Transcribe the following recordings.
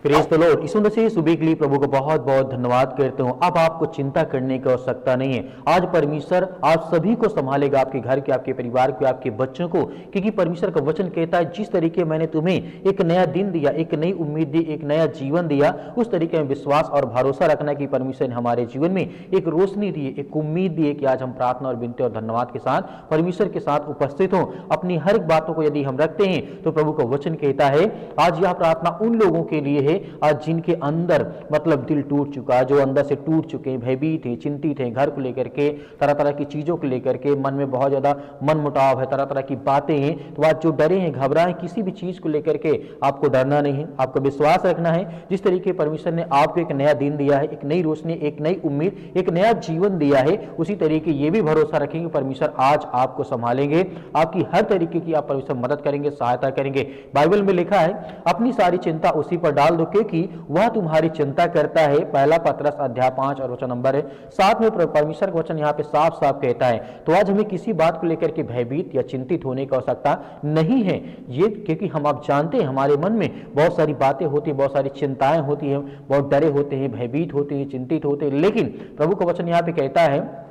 Praise the Lord. यीशु मसीह सुबह के लिए प्रभु को बहुत बहुत धन्यवाद करते हूँ। अब आपको चिंता करने की आवश्यकता नहीं है। आज परमेश्वर आप सभी को संभालेगा, आपके घर के, आपके परिवार के, आपके बच्चों को, क्योंकि परमेश्वर का वचन कहता है जिस तरीके मैंने तुम्हें एक नया दिन दिया, एक नई उम्मीद दी, एक नया जीवन दिया, उस तरीके में विश्वास और भरोसा रखना कि परमेश्वर ने हमारे जीवन में एक रोशनी दी, एक उम्मीद दी है कि आज हम प्रार्थना और विनती और धन्यवाद के साथ परमेश्वर के साथ उपस्थित हों। अपनी हर एक बातों को यदि हम रखते हैं तो प्रभु का वचन कहता है आज यह प्रार्थना उन लोगों के लिए है आज जिनके अंदर मतलब दिल टूट चुका है, जो अंदर से टूट चुके हैं, भयभीत हैं, चिंतित हैं, घर को लेकर के, तरह तरह की चीजों को लेकर के मन में बहुत ज्यादा मन मुटाव है, तरह तरह की बातें हैं। तो आज जो डरे हैं, घबराए, किसी भी चीज को लेकर के आपको डरना नहीं है, आपको विश्वास रखना है। जिस तरीके परमेश्वर ने आपको एक नया दिन दिया है, एक नई रोशनी, एक नई उम्मीद, एक नया जीवन दिया है, उसी तरीके ये भी भरोसा रखेंगे परमेश्वर आज आपको संभालेंगे, आपकी हर तरीके की आप परमेश्वर मदद करेंगे, सहायता करेंगे। बाइबल में लिखा है अपनी सारी चिंता उसी पर डाल दो क्योंकि वह तुम्हारी चिंता करता है। पहला पतरस अध्याय 5 और वचन नंबर 7 में परमेश्वर का वचन यहाँ पे साफ साफ कहता है। तो आज हमें किसी बात को लेकर के भयभीत या चिंतित होने की आवश्यकता नहीं है, ये क्योंकि हम आप जानते हैं हमारे मन में बहुत सारी बातें होती हैं, बहुत सारी चिंताएं होती हैं, बहुत डरे होते हैं, भयभीत होते हैं, चिंतित होते हैं। लेकिन प्रभु का वचन यहाँ पे कहता है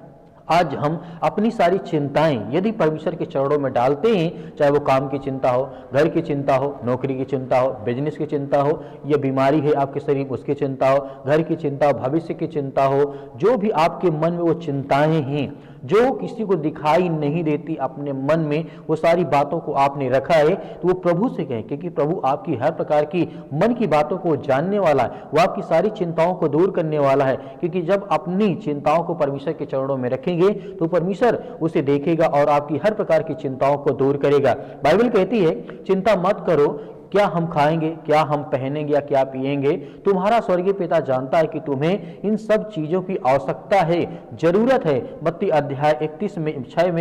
आज हम अपनी सारी चिंताएं यदि परमेश्वर के चरणों में डालते हैं, चाहे वो काम की चिंता हो, घर की चिंता हो, नौकरी की चिंता हो, बिजनेस की चिंता हो, या बीमारी है आपके शरीर उसकी चिंता हो, घर की चिंता हो, भविष्य की चिंता हो, जो भी आपके मन में वो चिंताएं हैं जो किसी को दिखाई नहीं देती अपने मन में, वो सारी बातों को आपने रखा है, तो वो प्रभु से कहें क्योंकि प्रभु आपकी हर प्रकार की मन की बातों को जानने वाला है, वो आपकी सारी चिंताओं को दूर करने वाला है। क्योंकि जब अपनी चिंताओं को परमेश्वर के चरणों में रखेंगे तो परमेश्वर उसे देखेगा और आपकी हर प्रकार की चिंताओं को दूर करेगा। बाइबल कहती है चिंता मत करो क्या हम खाएंगे, क्या हम पहनेंगे या क्या पिएंगे, तुम्हारा स्वर्गीय पिता जानता है कि तुम्हें इन सब चीजों की आवश्यकता है, जरूरत है। मत्ती अध्याय 6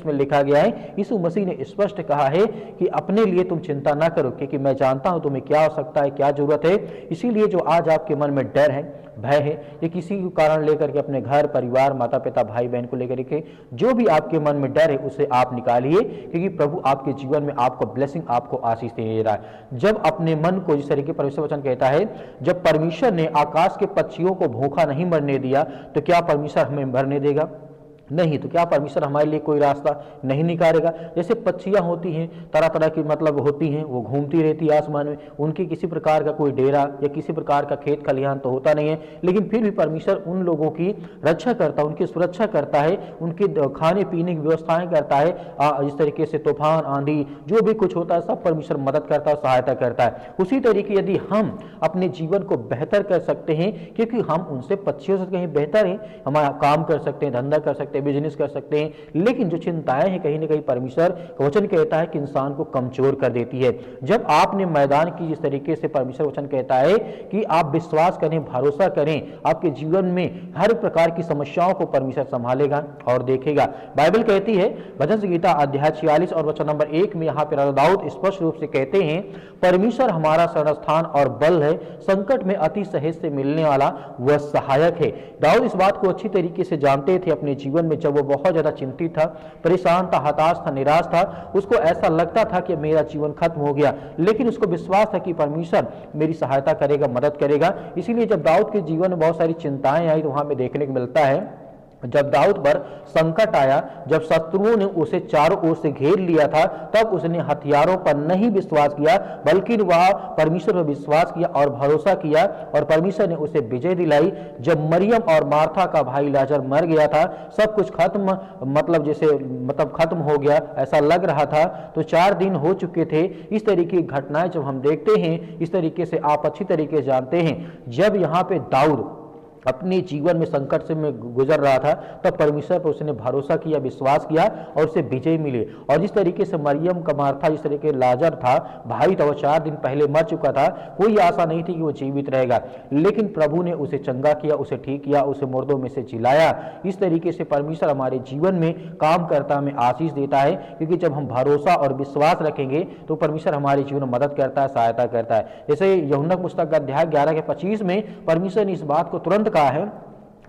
में लिखा गया है, यीशु मसीह ने स्पष्ट कहा है कि अपने लिए तुम चिंता ना करो क्योंकि मैं जानता हूं तुम्हें क्या आवश्यकता है, क्या जरूरत है। इसीलिए जो आज आपके मन में डर है, भय है, ये किसी के कारण लेकर के अपने घर परिवार माता पिता भाई बहन को लेकर के जो भी आपके मन में डर है उसे आप निकालिए, क्योंकि प्रभु आपके जीवन में आपको ब्लेसिंग, आपको आशीष दे रहा है। जब अपने मन को, जिस तरीके परमेश्वर वचन कहता है जब परमेश्वर ने आकाश के पक्षियों को भूखा नहीं मरने दिया तो क्या परमेश्वर हमें मरने देगा? नहीं। तो क्या परमेश्वर हमारे लिए कोई रास्ता नहीं निकालेगा? जैसे पक्षियां होती हैं, तरह तरह की मतलब होती हैं, वो घूमती रहती है आसमान में, उनकी किसी प्रकार का कोई डेरा या किसी प्रकार का खेत खलिहान तो होता नहीं है, लेकिन फिर भी परमेश्वर उन लोगों की रक्षा करता है, उनकी सुरक्षा करता है, उनकी खाने पीने की व्यवस्थाएं करता है। इस तरीके से तूफान आंधी जो भी कुछ होता है सब परमेश्वर मदद करता है, सहायता करता है। उसी तरीके यदि हम अपने जीवन को बेहतर कर सकते हैं, क्योंकि हम उनसे पक्षियों से कहीं बेहतर हैं, हमारा काम कर सकते हैं, धंधा कर सकते हैं, बिजनेस कर सकते हैं, लेकिन जो चिंताएं हैं कहीं ना कहीं परमेश्वर वचन कहता है कि इंसान को कमजोर कर देती है। जब आपने मैदान की, जिस तरीके से परमेश्वर वचन कहता है कि आप विश्वास करें, भरोसा करें, आपके जीवन में हर प्रकार की समस्याओं को परमेश्वर संभालेगा और देखेगा। बाइबल कहती है भजन संहिता अध्याय 46 और वचन नंबर 1 में यहाँ पे राजा दाऊद स्पष्ट रूप से कहते हैं परमेश्वर हमारा शरणस्थान और बल है, संकट में अति सहज से मिलने वाला वह सहायक है। दाऊद इस बात को अच्छी तरीके से जानते थे अपने जीवन में। जब वो बहुत ज्यादा चिंतित था, परेशान था, हताश था, निराश था, उसको ऐसा लगता था कि मेरा जीवन खत्म हो गया, लेकिन उसको विश्वास था कि परमेश्वर मेरी सहायता करेगा, मदद करेगा। इसीलिए जब दाऊद के जीवन में बहुत सारी चिंताएं आई तो वहां में देखने को मिलता है जब दाऊद पर संकट आया, जब शत्रुओं ने उसे चारों ओर से घेर लिया था, तब उसने हथियारों पर नहीं विश्वास किया बल्कि वह परमेश्वर पर विश्वास किया और भरोसा किया, और परमेश्वर ने उसे विजय दिलाई। जब मरियम और मार्था का भाई लाजर मर गया था, सब कुछ खत्म खत्म हो गया ऐसा लग रहा था, तो 4 दिन हो चुके थे। इस तरीके की घटनाएं जब हम देखते हैं, इस तरीके से आप अच्छी तरीके से जानते हैं, जब यहाँ पे दाऊद अपने जीवन में संकट से में गुजर रहा था तब परमेश्वर पर उसने भरोसा किया, विश्वास किया और उसे विजय मिली। और जिस तरीके से मरियम का मार्था, जिस तरीके लाजर था भाई था, वो 4 दिन पहले मर चुका था, कोई आशा नहीं थी कि वो जीवित रहेगा, लेकिन प्रभु ने उसे चंगा किया, उसे ठीक किया, उसे मुर्दों में से जिलाया। इस तरीके से परमेश्वर हमारे जीवन में काम करता, हमें आशीष देता है, क्योंकि जब हम भरोसा और विश्वास रखेंगे तो परमेश्वर हमारे जीवन में मदद करता है, सहायता करता है। जैसे यूहन्ना पुस्तक अध्याय 11 के 25 में परमेश्वर ने इस बात को तुरंत कहा है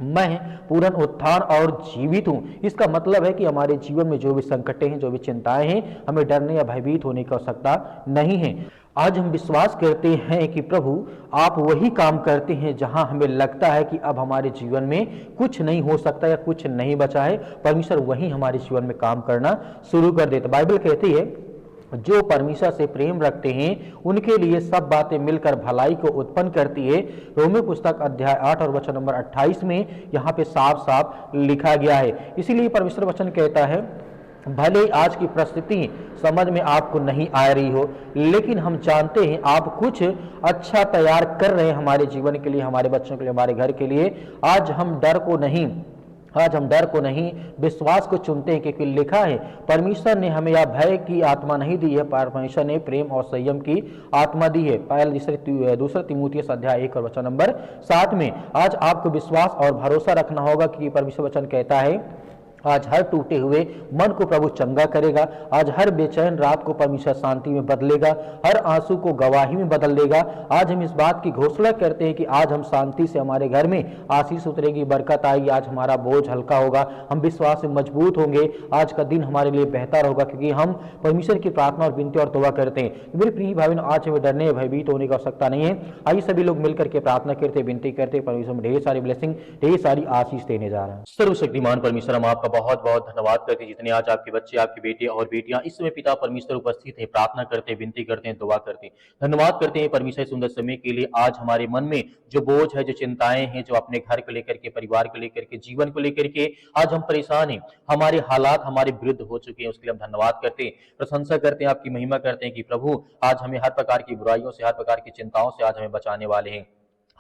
मैं पूर्ण उत्थान और जीवित हूं। इसका मतलब है कि हमारे जीवन में जो भी संकटें हैं, जो भी चिंताएं हैं, हमें डरने या भयभीत होने की आवश्यकता नहीं है। आज हम विश्वास करते हैं कि प्रभु आप वही काम करते हैं जहां हमें लगता है कि अब हमारे जीवन में कुछ नहीं हो सकता या कुछ नहीं बचा है, परमेश्वर वही हमारे जीवन में काम करना शुरू कर देता। बाइबल कहती है जो परमेश्वर से प्रेम रखते हैं उनके लिए सब बातें मिलकर भलाई को उत्पन्न करती है। रोमियो पुस्तक अध्याय 8 और वचन नंबर 28 में यहाँ पे साफ साफ लिखा गया है। इसीलिए परमेश्वर वचन कहता है भले आज की परिस्थिति समझ में आपको नहीं आ रही हो, लेकिन हम जानते हैं आप कुछ अच्छा तैयार कर रहे हैं हमारे जीवन के लिए, हमारे बच्चों के लिए, हमारे घर के लिए। आज हम डर को नहीं विश्वास को चुनते हैं, क्योंकि लिखा है परमेश्वर ने हमें यह भय की आत्मा नहीं दी है, परमेश्वर ने प्रेम और संयम की आत्मा दी है। पहला दूसरा तीमुथियुस अध्याय 1 और वचन नंबर 7 में। आज आपको विश्वास और भरोसा रखना होगा कि परमेश्वर वचन कहता है आज हर टूटे हुए मन को प्रभु चंगा करेगा। आज हर बेचैन रात को परमेश्वर शांति में बदलेगा, हर आंसू को गवाही में बदल देगा। आज हम इस बात की घोषणा करते हैं कि आज हम शांति से हमारे घर में आशीष उतरेगी, बरकत आएगी। आज हमारा बोझ हल्का होगा, हम विश्वास में मजबूत होंगे। आज का दिन हमारे लिए बेहतर होगा, क्योंकि हम परमेश्वर की प्रार्थना और विनती और दुआ करते हैं। मेरे प्रिय भाई बहनों, आज हमें डरने भयभीत होने की आवश्यकता नहीं है। आइए सभी लोग मिलकर के प्रार्थना करते, विनती करते, परमेश्वर में ढेर सारी ब्लेसिंग, ढेर सारी आशीष देने जा रहे हैं। सर्वशक्तिमान परमेश्वर, हम आपका बहुत बहुत धन्यवाद करते हैं जितने आज आपके बच्चे, आपके बेटे और बेटियां इस समय पिता परमेश्वर उपस्थित हैं, प्रार्थना करते हैं, विनती करते हैं, दुआ करते हैं। धन्यवाद करते हैं परमेश्वर सुंदर समय के लिए। आज हमारे मन में जो बोझ है, जो चिंताएं हैं, जो अपने घर को लेकर के, परिवार को लेकर के, जीवन को लेकर के आज हम परेशान हैं, हमारे हालात हमारे विरुद्ध हो चुके हैं, उसके लिए हम धन्यवाद करते हैं, प्रशंसा करते हैं, आपकी महिमा करते हैं कि प्रभु आज हमें हर प्रकार की बुराइयों से, हर प्रकार की चिंताओं से आज हमें बचाने वाले हैं।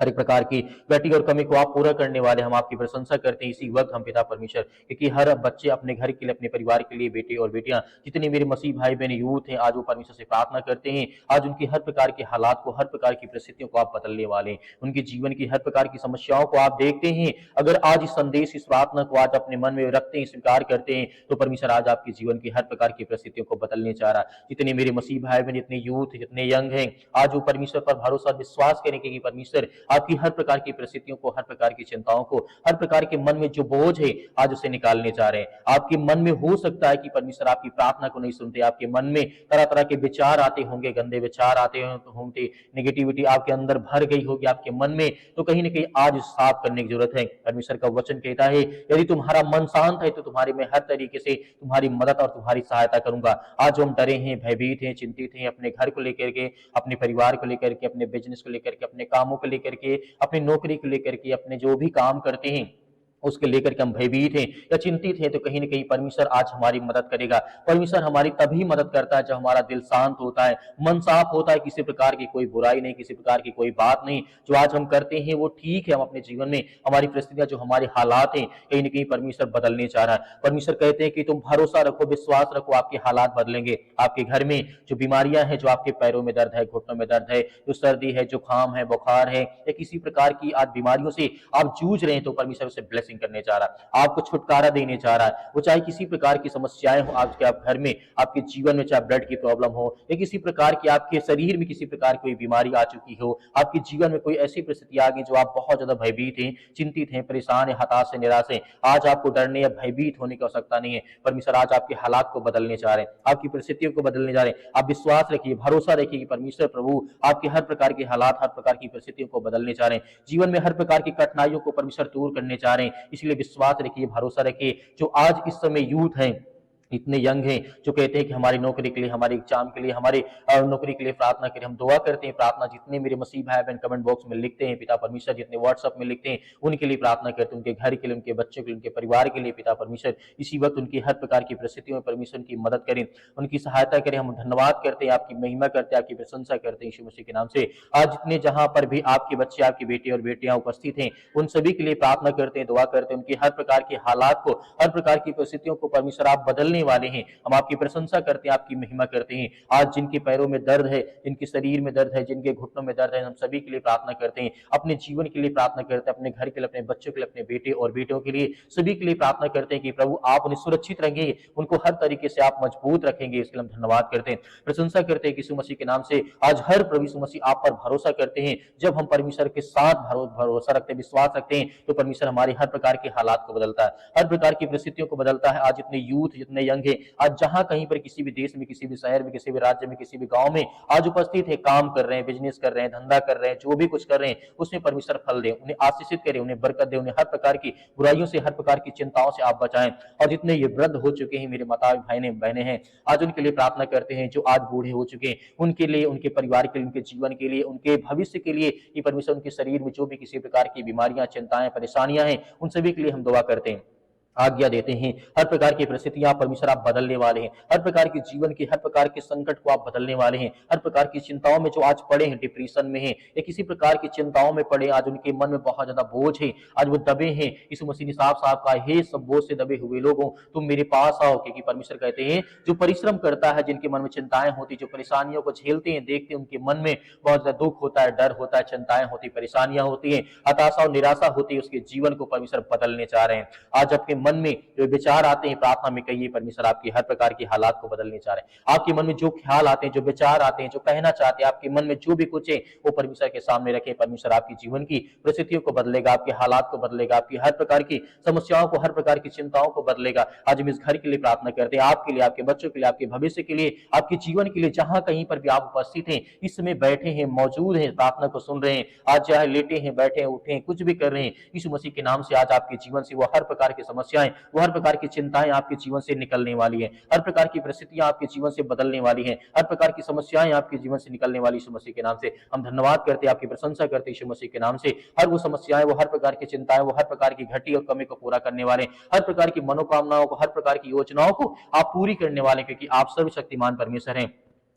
हर एक प्रकार की घटी और कमी को आप पूरा करने वाले, हम आपकी प्रशंसा करते हैं इसी वक्त हम पिता परमेश्वर, क्योंकि हर बच्चे अपने घर के लिए, अपने परिवार के लिए, बेटे और बेटियां जितने मेरे मसीह भाई बहन यूथ हैं, आज वो परमेश्वर से प्रार्थना करते हैं। आज उनकी हर प्रकार के हालात को, हर प्रकार की परिस्थितियों को आप बदलने वाले हैं, उनके जीवन की हर प्रकार की समस्याओं को आप देखते हैं। अगर आज इस संदेश, इस प्रार्थना को आज अपने मन में रखते हैं, स्वीकार करते हैं, तो परमेश्वर आज आपके जीवन की हर प्रकार की परिस्थितियों को बदलने चाह रहा है। जितने मेरे मसीह भाई बहन, जितने यूथ, जितने यंग हैं, आज वो परमेश्वर पर भरोसा विश्वास करेंगे कि परमेश्वर आपकी हर प्रकार की परिस्थितियों को, हर प्रकार की चिंताओं को, हर प्रकार के मन में जो बोझ है आज उसे निकालने जा रहे हैं। आपके मन में हो सकता है कि परमेश्वर आपकी प्रार्थना को नहीं सुनते, आपके मन में तरह तरह के विचार आते होंगे, गंदे विचार आते होंगे, नेगेटिविटी आपके अंदर भर गई होगी आपके मन में, तो कहीं ना कहीं आज साफ करने की जरूरत है। परमेश्वर का वचन कहता है यदि तुम्हारा मन शांत है तो तुम्हारे में हर तरीके से तुम्हारी मदद और तुम्हारी सहायता करूंगा। आज हम डरे हैं, भयभीत हैं, चिंतित हैं, अपने घर को लेकर के, अपने परिवार को लेकर के, अपने बिजनेस को लेकर के, अपने कामों को लेकर के, अपनी नौकरी को लेकर के, अपने जो भी काम करते हैं उसके लेकर के हम भयभीत हैं या चिंतित हैं, तो कहीं ना कहीं परमेश्वर आज हमारी मदद करेगा। परमेश्वर हमारी तभी मदद करता है जब हमारा दिल शांत होता है, मन साफ होता है, किसी प्रकार की कोई बुराई नहीं, किसी प्रकार की कोई बात नहीं, जो आज हम करते हैं वो ठीक है। हम अपने जीवन में हमारी परिस्थितियां, जो हमारे हालात हैं, कहीं ना कहीं परमेश्वर बदलने चाह रहा है। परमेश्वर कहते हैं कि तुम भरोसा रखो, विश्वास रखो, आपके हालात बदलेंगे। आपके घर में जो बीमारियां हैं, जो आपके पैरों में दर्द है, घुटनों में दर्द है, जो सर्दी है, जुकाम है, बुखार है, या किसी प्रकार की आज बीमारियों से आप जूझ रहे हैं, तो परमेश्वर उसे ब्लेसिंग करने जा रहा है, आपको छुटकारा देने जा रहा है। वो चाहे किसी प्रकार की समस्याएं हो आपके, आप घर में, आपके जीवन में, चाहे ब्लड की प्रॉब्लम हो या किसी प्रकार की आपके शरीर में किसी प्रकार की कोई बीमारी आ चुकी हो, आपके जीवन में कोई ऐसी परिस्थिति आ गई जो आप बहुत ज्यादा भयभीत हैं, चिंतित हैं, परेशान हैं, हताश हैं, निराश हैं, आज आपको डरने या भयभीत होने की आवश्यकता नहीं है। परमेश्वर आज आपके हालात को बदलने जा रहे हैं, आपकी परिस्थितियों को बदलने जा रहे हैं। आप विश्वास रखिए, भरोसा रखिए कि परमेश्वर प्रभु आपके हर प्रकार के हालात, हर प्रकार की परिस्थितियों को बदलने जा रहे हैं। जीवन में हर प्रकार की कठिनाइयों को परमेश्वर दूर करने जा रहे हैं। इसलिए विश्वास रखिए, भरोसा रखिए। जो आज इस समय यूथ हैं, इतने यंग हैं, जो कहते हैं कि हमारी नौकरी के लिए, हमारे एग्जाम के लिए, हमारे नौकरी के लिए प्रार्थना करें, हम दुआ करते हैं। प्रार्थना जितने मेरे मसीह भाई बहन कमेंट बॉक्स में लिखते हैं पिता परमेश्वर, जितने व्हाट्सएप में लिखते हैं उनके लिए प्रार्थना करते हैं, उनके घर के लिए, उनके बच्चों के लिए, उनके परिवार के लिए पिता परमेश्वर इसी वक्त उनकी हर प्रकार की परिस्थितियों में परमेश्वर की मदद करें, उनकी सहायता करें। हम धन्यवाद करते हैं, आपकी महिमा करते हैं, आपकी प्रशंसा करते हैं यीशु मसीह के नाम से। आज जितने जहां पर भी आपके बच्चे, आपके बेटे और बेटियां उपस्थित हैं, उन सभी के लिए प्रार्थना करते हैं, दुआ करते हैं। उनकी हर प्रकार के हालात को, हर प्रकार की परिस्थितियों को परमेश्वर आप बदलने बदलने वाले हैं। हम आपकी प्रशंसा करते हैं, आपकी महिमा करते हैं। आज जिनके पैरों में दर्द है, जिनके शरीर में दर्द है, जिनके घुटनों में दर्द है, हम सभी के लिए प्रार्थना करते हैं, अपने जीवन के लिए प्रार्थना करते हैं, अपने घर के लिए, अपने बच्चों के लिए, अपने बेटे और बेटियों के लिए, सभी के लिए प्रार्थना करते हैं कि प्रभु आप उन्हें सुरक्षित रखेंगे, उनको हर तरीके से आप मजबूत रखेंगे। इसके लिए हम धन्यवाद करते हैं, प्रशंसा करते हैं कि यीशु मसीह के नाम से आज हर प्रभु यीशु मसीह आप पर भरोसा करते हैं। जब हम परमेश्वर के साथ भरोसा रखते हैं, विश्वास रखते हैं, तो परमेश्वर हमारे हर प्रकार के हालात को बदलता है, हर प्रकार की परिस्थितियों को बदलता है। आज जितने यूथ, जितने यंग है, आज जहां कहीं पर किसी भी देश में, किसी भी शहर में, किसी भी राज्य में, किसी भी गांव में आज उपस्थित है, काम कर रहे हैं, बिजनेस कर रहे हैं, धंधा कर रहे हैं, जो भी कुछ कर रहे हैं, उसमें परमेश्वर फल दे, उन्हें आशीषित करे, उन्हें बरकत दे, उन्हें हर प्रकार की बुराइयों से, हर प्रकार की चिंताओं से आप बचाएं। और जितने ये वृद्ध हो चुके हैं, मेरे माता भाई ने बहने हैं, आज उनके लिए प्रार्थना करते हैं। जो आज बूढ़े हो चुके हैं, उनके लिए, उनके परिवार के लिए, उनके जीवन के लिए, उनके भविष्य के लिए, कि परमेश्वर उनके शरीर में जो भी किसी प्रकार की बीमारियां, चिंताएं, परेशानियां हैं, उन सभी के लिए हम दुआ करते हैं, आज्ञा देते हैं। हर प्रकार की परिस्थितियां परमेश्वर आप बदलने वाले हैं, हर प्रकार की जीवन के हर प्रकार के संकट को आप बदलने वाले हैं। हर प्रकार की चिंताओं में जो आज पड़े हैं, डिप्रेशन में हैं या किसी प्रकार की चिंताओं में पड़े, आज उनके मन में बहुत ज्यादा बोझ है, आज वो दबे हैं, यीशु मसीह ने साफ साफ कहा, हे सब बोझ से दबे हुए लोगों तुम मेरे पास आओ। क्योंकि परमेश्वर कहते हैं जो परिश्रम करता है, जिनके मन में चिंताएं होती, जो परेशानियों को झेलते हैं, देखते हैं, उनके मन में बहुत ज्यादा दुख होता है, डर होता है, चिंताएं होती, परेशानियां होती है, हताशा और निराशा होती है, उसके जीवन को परमेश्वर बदलने चाह रहे हैं। आज आपके मन में जो विचार आते हैं, प्रार्थना में कहिए, परमेश्वर आपकी हर प्रकार की हालात को बदलने चाह रहे हैं। आपके मन में जो ख्याल आते हैं, जो विचार आते हैं, जो कहना चाहते हैं, आपके मन में जो भी कुछ है, वो परमेश्वर के सामने रखें। परमेश्वर आपकी जीवन की परिस्थितियों को बदलेगा, आपके हालात को बदलेगा, आपकी हर प्रकार की समस्याओं को, हर प्रकार की चिंताओं को बदलेगा। आज हम इस घर के लिए प्रार्थना करते हैं, आपके लिए, आपके बच्चों के लिए, आपके भविष्य के लिए, आपके जीवन के लिए, जहां कहीं पर भी आप उपस्थित हैं, इस समय बैठे हैं, मौजूद हैं, प्रार्थना को सुन रहे हैं, आज चाहे लेटे हैं, बैठे हैं, उठे हैं, कुछ भी कर रहे हैं, यीशु मसीह के नाम से आज आपके जीवन से वो हर प्रकार की समस्याएं, वो हर प्रकार की चिंताएं आपके जीवन से निकलने वाली है, हर प्रकार की परिस्थितियां आपके जीवन से बदलने वाली हैं, हर प्रकार की समस्याएं आपके जीवन से निकलने वाली। यीशु मसीह के नाम से हम धन्यवाद करते हैं, आपकी प्रशंसा करते हैं। यीशु मसीह के नाम से हर वो समस्याएं, वो हर प्रकार की चिंताएं, वो हर प्रकार की घटी और कमी को पूरा करने वाले, हर प्रकार की मनोकामनाओं को, हर प्रकार की योजनाओं को आप पूरी करने वाले, क्योंकि आप सर्वशक्तिमान परमेश्वर हैं।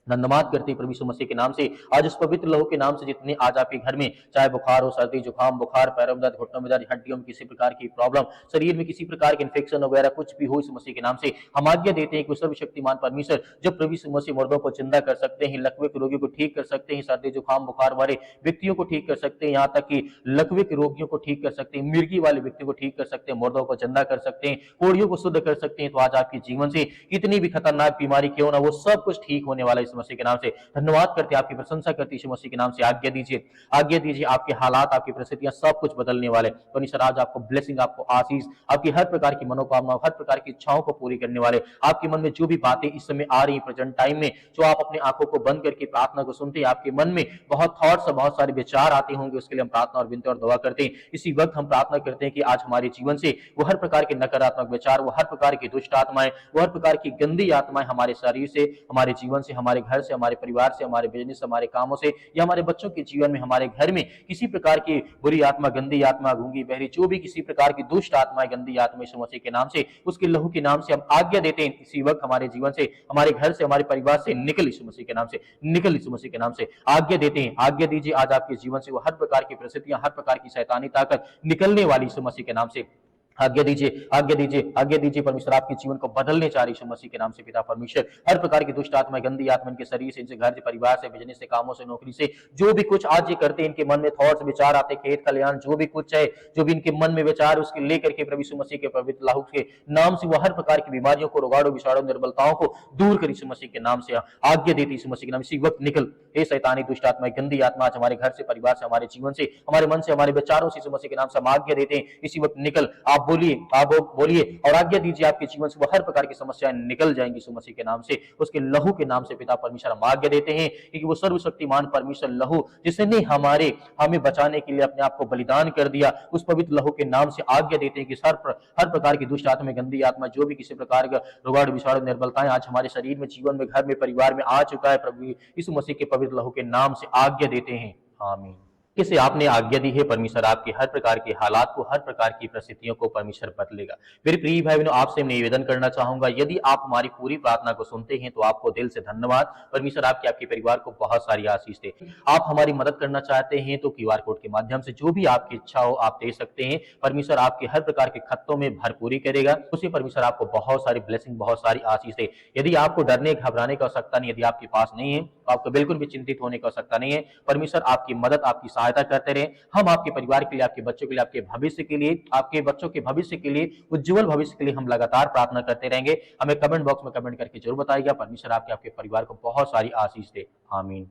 धन्यवाद करते हैं प्रभु यीशु मसीह के नाम से, आज इस पवित्र लहू के नाम से, जितने आज आपके घर में चाहे बुखार हो, सर्दी जुकाम, बुखार, पैरों में दर्द, घुटनों में दर्द, हड्डियों में किसी प्रकार की प्रॉब्लम, शरीर में किसी प्रकार के इन्फेक्शन वगैरह कुछ भी हो, इस मसीह के नाम से हम आज्ञा देते हैं कि सर्वशक्तिमान परमेश्वर जब प्रभु यीशु मसीह मुर्दों को जिंदा कर सकते हैं, लकवे के रोगियों को ठीक कर सकते हैं, सर्दी जुकाम बुखार वाले व्यक्तियों को ठीक कर सकते हैं, यहाँ तक कि लकवे के रोगियों को ठीक कर सकते हैं, मिर्गी वाले व्यक्तियों को ठीक कर सकते हैं, मुर्दों को जिंदा कर सकते हैं, कोढ़ियों को शुद्ध कर सकते हैं। तो आज आपके जीवन से कितनी भी खतरनाक बीमारी क्यों ना, वो सब कुछ ठीक होने वाला है इस मसीह के नाम से। धन्यवाद करते हैं, आपकी प्रशंसा करते हैं। यीशु मसीह के नाम से आज्ञा दीजिए, आज्ञा दीजिए, आपके हालात, आपकी परिस्थितियां सब कुछ बदलने वाले। परमेश्वर आज आपको ब्लेसिंग, आपको आशीष, आपकी हर प्रकार की मनोकामना, हर प्रकार की इच्छाओं को पूरी करने वाले। आपके मन में जो भी बातें इस समय आ रही प्रेजेंट टाइम में, जो आप अपने आंखों को बंद करके प्रार्थना को सुनते हैं, आपके मन में बहुत थॉट्स और बहुत सारे विचार आते होंगे, उसके लिए हम प्रार्थना और विनती और दुआ करते हैं। इसी वक्त हम प्रार्थना करते हैं कि आज हमारे जीवन से वो हर प्रकार के नकारात्मक विचार, वो हर प्रकार की दुष्ट आत्माएं, वो हर प्रकार की गंदी आत्माएं हमारे शरीर से, हमारे जीवन से, हमारे घर से, हमारे परिवार से, हमारे बिजनेस, हमारे कामों से या हमारे बच्चों के जीवन में, हमारे घर में किसी प्रकार की बुरी आत्मा, गंदी आत्मा, गूंगी बहरी, जो भी किसी प्रकार की दुष्ट आत्मा, गंदी आत्मा, यीशु मसीह के नाम से, उसके लहू के नाम से हम आज्ञा देते हैं, इसी वक्त हमारे जीवन से, हमारे घर से, हमारे परिवार से निकल, यीशु मसीह के नाम से निकल, यीशु मसीह के नाम से आज्ञा देते हैं। आज्ञा दीजिए आज आपके जीवन से वो हर प्रकार की परिस्थितियां, हर प्रकार की शैतानी ताकत निकलने वाली, यीशु मसीह के नाम से आज्ञा दीजिए, आज्ञा दीजिए, आज्ञा दीजिए। परमेश्वर आपके जीवन को बदलने चाह रही, यीशु मसीह के नाम से पिता परमेश्वर हर प्रकार की दुष्ट आत्मा, गंदी आत्मा इनके शरीर से, इनसे घर से, परिवार से, बिजनेस से, कामों से, नौकरी से, जो भी कुछ आज ये करते हैं, इनके मन में थॉट्स, विचार आते, खेत खलिहान, जो भी कुछ है, जो भी इनके मन में विचार, उसके लेकर के प्रभु यीशु मसीह के पवित्र लहू के नाम से वो हर प्रकार की बीमारियों को, रोगाणु, विषाणु, निर्बलताओं को दूर कर, यीशु मसीह के नाम से आज्ञा देती, यीशु मसीह के नाम इसी वक्त निकल। हे शैतानी दुष्ट आत्मा, गंदी आत्मा आज हमारे घर से, परिवार से, हमारे जीवन से, हमारे मन से, हमारे विचारों से, यीशु मसीह के नाम से हम आज्ञा देते हैं, इसी वक्त निकल। आप बोलिए, आप बोलिए और आज्ञा दीजिए, आपके जीवन से वो हर प्रकार की समस्याएं निकल जाएंगी यीशु मसीह के नाम से, उसके लहू के नाम से पिता परमेश्वर हम आज्ञा देते हैं, क्योंकि वो सर्वशक्तिमान परमेश्वर लहू जिसने हमें बचाने के लिए अपने आप को बलिदान कर दिया, उस पवित्र लहू के नाम से आज्ञा देते हैं कि हर प्रकार की दुष्ट आत्मा, गंदी आत्मा, जो भी किसी प्रकार का रोगाणु, विषाणु, निर्बलताएं आज हमारे शरीर में, जीवन में, घर में, परिवार में आ चुका है, प्रभु यीशु मसीह के पवित्र लहू के नाम से आज्ञा देते हैं। आमीन। किसे आपने आज्ञा दी है, परमेश्वर आपके हर प्रकार के हालात को, हर प्रकार की परिस्थितियों को परमेश्वर बदलेगा। मेरे प्रिय भाई बहनों, आपसे मैं निवेदन करना चाहूंगा, यदि आप हमारी पूरी प्रार्थना को सुनते हैं तो आपको दिल से धन्यवाद। परमेश्वर आपके आपके परिवार को बहुत सारी आशीष दे। आप हमारी मदद करना चाहते हैं तो क्यूआर कोड के माध्यम से जो भी आपकी इच्छा हो आप दे सकते हैं। परमेश्वर आपके हर प्रकार के खत्तों में भरपूरी करेगा। उसी परमेश्वर आपको बहुत सारी ब्लेसिंग, बहुत सारी आशीष दे। यदि आपको डरने घबराने की आवश्यकता नहीं, यदि आपके पास नहीं है तो आपको बिल्कुल भी चिंतित होने की आवश्यकता नहीं है। परमेश्वर आपकी मदद, आपकी सहायता करते रहे। हम आपके परिवार के लिए, आपके बच्चों के लिए, आपके भविष्य के लिए, आपके बच्चों के भविष्य के लिए, उज्जवल भविष्य के लिए हम लगातार प्रार्थना करते रहेंगे। हमें कमेंट बॉक्स में कमेंट करके जरूर बताइएगा। परमेश्वर आपके आपके परिवार को बहुत सारी आशीष दे। आमीन।